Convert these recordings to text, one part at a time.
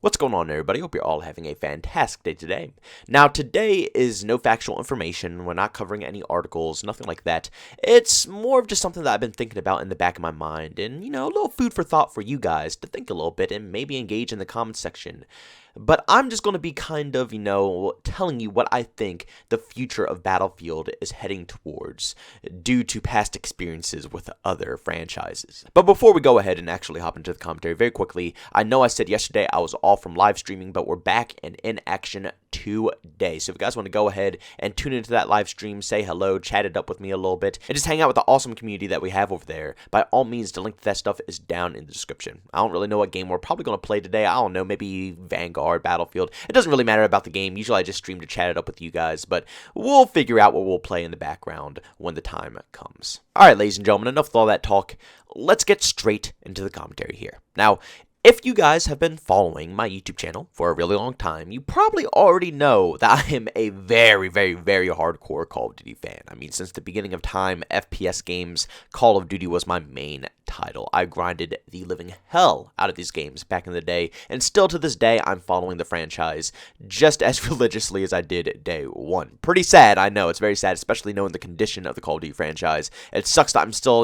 What's going on, everybody? Hope you're all having a fantastic day today. Now, today is no factual information. We're not covering any articles, nothing like that. It's more of just something that I've been thinking about in the back of my mind, and, a little food for thought for you guys to think a little bit and maybe engage in the comments section. But I'm just going to be kind of, telling you what I think the future of Battlefield is heading towards due to past experiences with other franchises. But before we go ahead and actually hop into the commentary very quickly, I know I said yesterday I was off from live streaming, but we're back and in action today. So if you guys want to go ahead and tune into that live stream, say hello, chat it up with me a little bit, and just hang out with the awesome community that we have over there, by all means, the link to that stuff is down in the description. I don't really know what game we're probably going to play today. I don't know, maybe Vanguard, Battlefield. It doesn't really matter about the game. Usually I just stream to chat it up with you guys, but we'll figure out what we'll play in the background when the time comes. Alright, ladies and gentlemen, enough with all that talk. Let's get straight into the commentary here. Now, if you guys have been following my YouTube channel for a really long time, you probably already know that I am a very, very, very hardcore Call of Duty fan. I mean, since the beginning of time, FPS games, Call of Duty was my main title. I grinded the living hell out of these games back in the day, and still to this day, I'm following the franchise just as religiously as I did day one. Pretty sad, I know, it's very sad, especially knowing the condition of the Call of Duty franchise. It sucks that I'm still,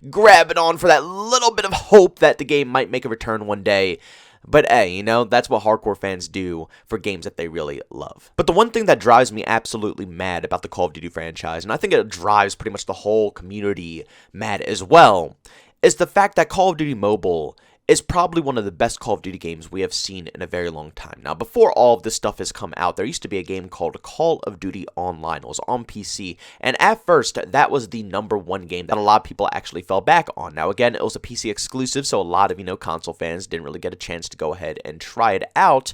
grabbing on for that little bit of hope that the game might make a return one day. But hey, that's what hardcore fans do for games that they really love. But the one thing that drives me absolutely mad about the Call of Duty franchise, and I think it drives pretty much the whole community mad as well, is the fact that Call of Duty Mobile is probably one of the best Call of Duty games we have seen in a very long time. Now, before all of this stuff has come out, there used to be a game called Call of Duty Online. It was on PC, and at first, that was the #1 game that a lot of people actually fell back on. Now, again, it was a PC exclusive, so a lot of, console fans didn't really get a chance to go ahead and try it out,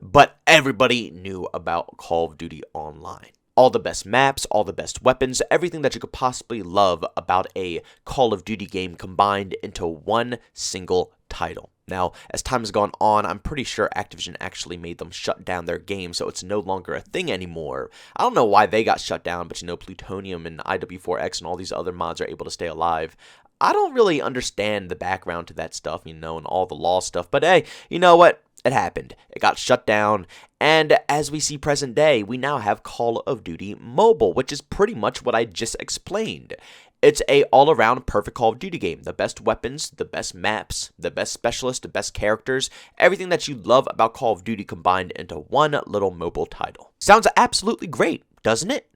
but everybody knew about Call of Duty Online. All the best maps, all the best weapons, everything that you could possibly love about a Call of Duty game combined into one single title. Now, as time has gone on, I'm pretty sure Activision actually made them shut down their game, so it's no longer a thing anymore. I don't know why they got shut down, but Plutonium and IW4X and all these other mods are able to stay alive. I don't really understand the background to that stuff, and all the law stuff, but hey, you know what? It happened. It got shut down, and as we see present day, we now have Call of Duty Mobile, which is pretty much what I just explained. It's a all-around perfect Call of Duty game. The best weapons, the best maps, the best specialists, the best characters, everything that you love about Call of Duty combined into one little mobile title. Sounds absolutely great, doesn't it?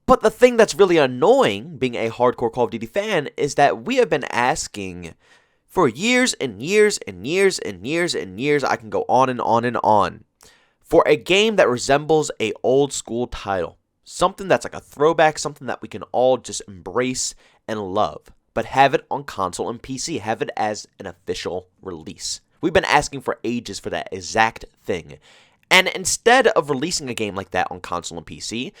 But the thing that's really annoying, being a hardcore Call of Duty fan, is that we have been asking for years and years and years and years and years, I can go on and on and on, for a game that resembles a old school title. Something that's like a throwback, something that we can all just embrace and love, but have it on console and PC, have it as an official release. We've been asking for ages for that exact thing, and instead of releasing a game like that on console and PC,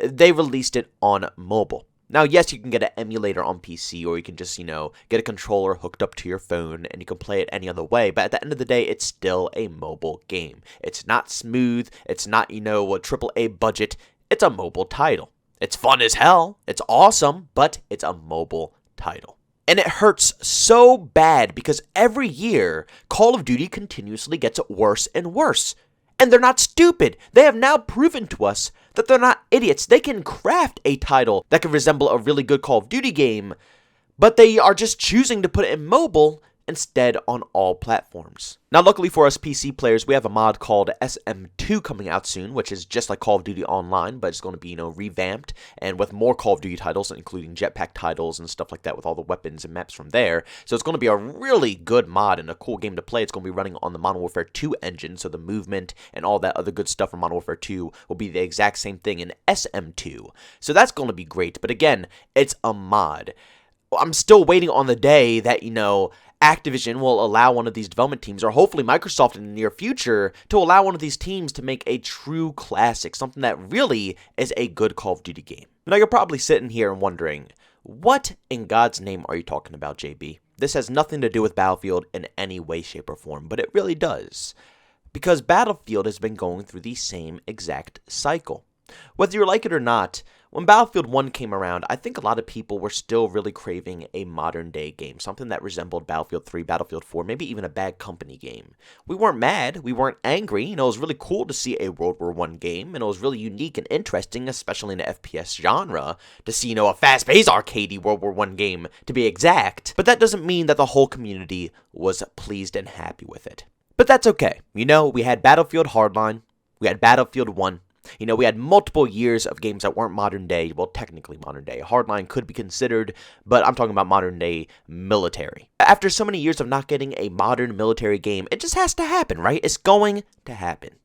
they released it on mobile. Now, yes, you can get an emulator on PC, or you can just, get a controller hooked up to your phone, and you can play it any other way, but at the end of the day, it's still a mobile game. It's not smooth, it's not, a AAA budget, it's a mobile title. It's fun as hell, it's awesome, but it's a mobile title. And it hurts so bad because every year, Call of Duty continuously gets worse and worse. And they're not stupid. They have now proven to us that they're not idiots. They can craft a title that can resemble a really good Call of Duty game, but they are just choosing to put it in mobile instead on all platforms. Now, luckily for us PC players, we have a mod called SM2 coming out soon, which is just like Call of Duty Online, but it's going to be, revamped, and with more Call of Duty titles, including jetpack titles and stuff like that, with all the weapons and maps from there. So it's going to be a really good mod and a cool game to play. It's going to be running on the Modern Warfare 2 engine, so the movement and all that other good stuff from Modern Warfare 2 will be the exact same thing in SM2. So that's going to be great, but again, it's a mod. I'm still waiting on the day that, Activision will allow one of these development teams, or hopefully Microsoft in the near future, to allow one of these teams to make a true classic, something that really is a good Call of Duty game. Now, you're probably sitting here and wondering, what in God's name are you talking about, JB? This has nothing to do with Battlefield in any way, shape, or form, but it really does. Because Battlefield has been going through the same exact cycle. Whether you like it or not, When Battlefield 1 came around, I think a lot of people were still really craving a modern day game, something that resembled Battlefield 3, Battlefield 4, maybe even a Bad Company game. We weren't mad, we weren't angry, it was really cool to see a World War I game, and it was really unique and interesting, especially in the FPS genre, to see, a fast-paced arcadey World War I game, to be exact. But that doesn't mean that the whole community was pleased and happy with it. But that's okay. We had Battlefield Hardline, we had Battlefield 1, we had multiple years of games that weren't modern day, well, technically modern day. Hardline could be considered, but I'm talking about modern day military. After so many years of not getting a modern military game, it just has to happen, right? It's going to happen.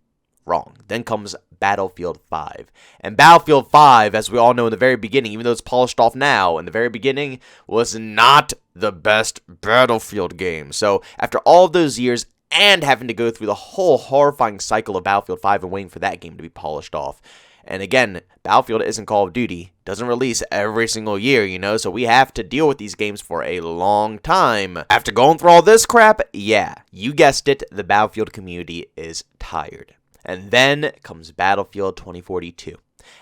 Wrong. Then comes Battlefield 5. And Battlefield 5, as we all know in the very beginning, even though it's polished off now, in the very beginning, was not the best Battlefield game. So, after all of those years, and having to go through the whole horrifying cycle of Battlefield 5 and waiting for that game to be polished off. And again, Battlefield isn't Call of Duty, doesn't release every single year, so we have to deal with these games for a long time. After going through all this crap, yeah, you guessed it, the Battlefield community is tired. And then comes Battlefield 2042.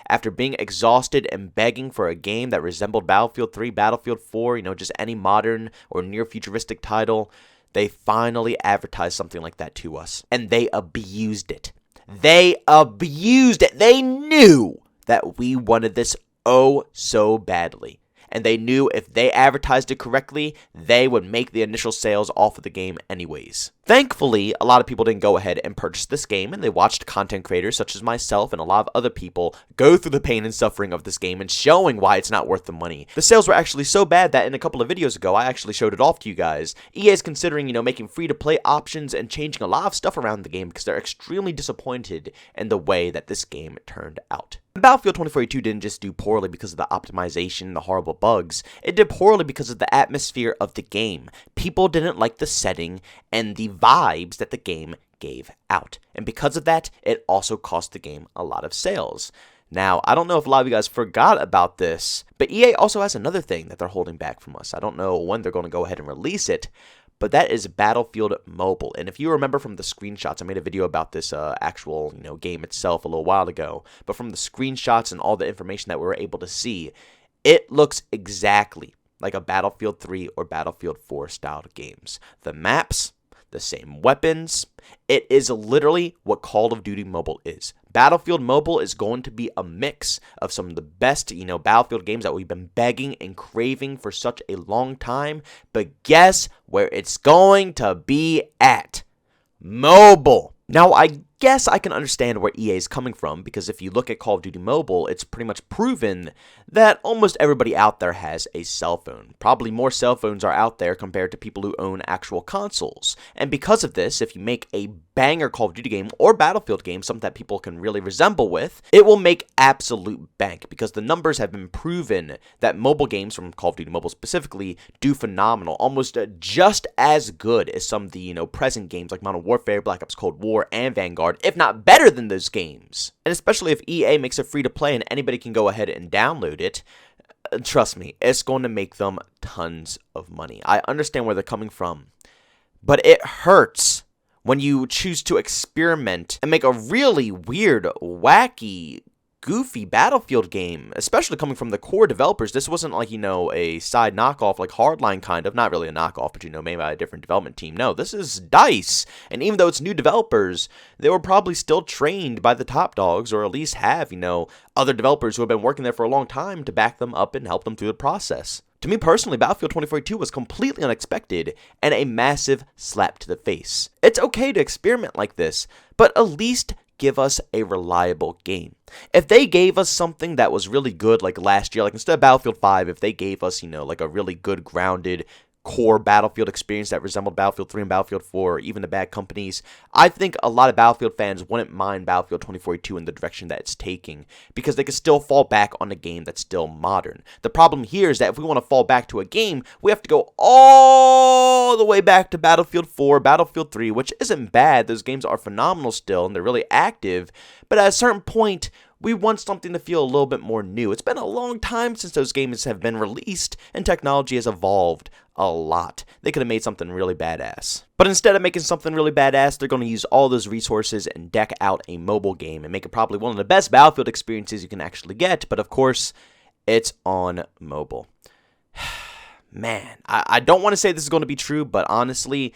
After being exhausted and begging for a game that resembled Battlefield 3, Battlefield 4, just any modern or near futuristic title, they finally advertised something like that to us, and they abused it. They abused it. They knew that we wanted this oh so badly, and they knew if they advertised it correctly, they would make the initial sales off of the game anyways. Thankfully, a lot of people didn't go ahead and purchase this game, and they watched content creators such as myself and a lot of other people go through the pain and suffering of this game and showing why it's not worth the money. The sales were actually so bad that in a couple of videos ago, I actually showed it off to you guys. EA is considering, making free-to-play options and changing a lot of stuff around the game because they're extremely disappointed in the way that this game turned out. Battlefield 2042 didn't just do poorly because of the optimization and the horrible bugs. It did poorly because of the atmosphere of the game. People didn't like the setting and the vibes that the game gave out. And because of that, it also cost the game a lot of sales. Now, I don't know if a lot of you guys forgot about this, but EA also has another thing that they're holding back from us. I don't know when they're going to go ahead and release it, but that is Battlefield Mobile. And if you remember from the screenshots, I made a video about this actual, game itself a little while ago. But from the screenshots and all the information that we were able to see, it looks exactly like a Battlefield 3 or Battlefield 4 styled games. The maps, the same weapons. It is literally what Call of Duty Mobile is. Battlefield Mobile is going to be a mix of some of the best, Battlefield games that we've been begging and craving for such a long time. But guess where it's going to be at? Mobile. Now, I guess I can understand where EA is coming from, because if you look at Call of Duty Mobile, it's pretty much proven that almost everybody out there has a cell phone. Probably more cell phones are out there compared to people who own actual consoles. And because of this, if you make a banger Call of Duty game or Battlefield game, something that people can really resemble with, it will make absolute bank, because the numbers have been proven that mobile games from Call of Duty Mobile specifically do phenomenal, almost just as good as some of the, present games like Modern Warfare, Black Ops Cold War, and Vanguard, if not better than those games. And especially if EA makes it free to play and anybody can go ahead and download it, trust me, it's going to make them tons of money. I understand where they're coming from, but it hurts when you choose to experiment and make a really weird, wacky, goofy Battlefield game, especially coming from the core developers. This wasn't like, a side knockoff like Hardline kind of. Not really a knockoff, but, maybe by a different development team. No, this is DICE. And even though it's new developers, they were probably still trained by the top dogs, or at least have, other developers who have been working there for a long time to back them up and help them through the process. To me personally, Battlefield 2042 was completely unexpected and a massive slap to the face. It's okay to experiment like this, but at least give us a reliable game. If they gave us something that was really good like last year, like instead of Battlefield 5, if they gave us, like a really good grounded core Battlefield experience that resembled Battlefield 3 and Battlefield 4, or even the Bad Companies, I think a lot of Battlefield fans wouldn't mind Battlefield 2042 in the direction that it's taking, because they could still fall back on a game that's still modern. The problem here is that if we want to fall back to a game, we have to go all the way back to Battlefield 4, Battlefield 3, which isn't bad. Those games are phenomenal still, and they're really active, but at a certain point, We want something to feel a little bit more new. It's been a long time since those games have been released, and technology has evolved a lot. They could have made something really badass. But instead of making something really badass, they're going to use all those resources and deck out a mobile game and make it probably one of the best Battlefield experiences you can actually get. But of course, it's on mobile. Man, I don't want to say this is going to be true, but honestly,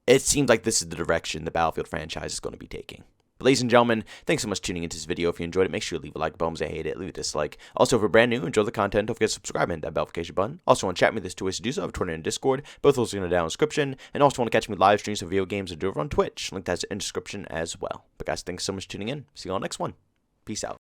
it seems like this is the direction the Battlefield franchise is going to be taking. But ladies and gentlemen, thanks so much for tuning into this video. If you enjoyed it, make sure to leave a like. Bones, I hate it. Leave a dislike. Also, if you're brand new, enjoy the content, don't forget to subscribe and hit that notification button. Also, want to chat with me, there's two ways to do so. I have Twitter and Discord. Both of those are in the down description. And also want to catch me live streams of video games and do it on Twitch. Link that's in the description as well. But guys, thanks so much for tuning in. See you all next one. Peace out.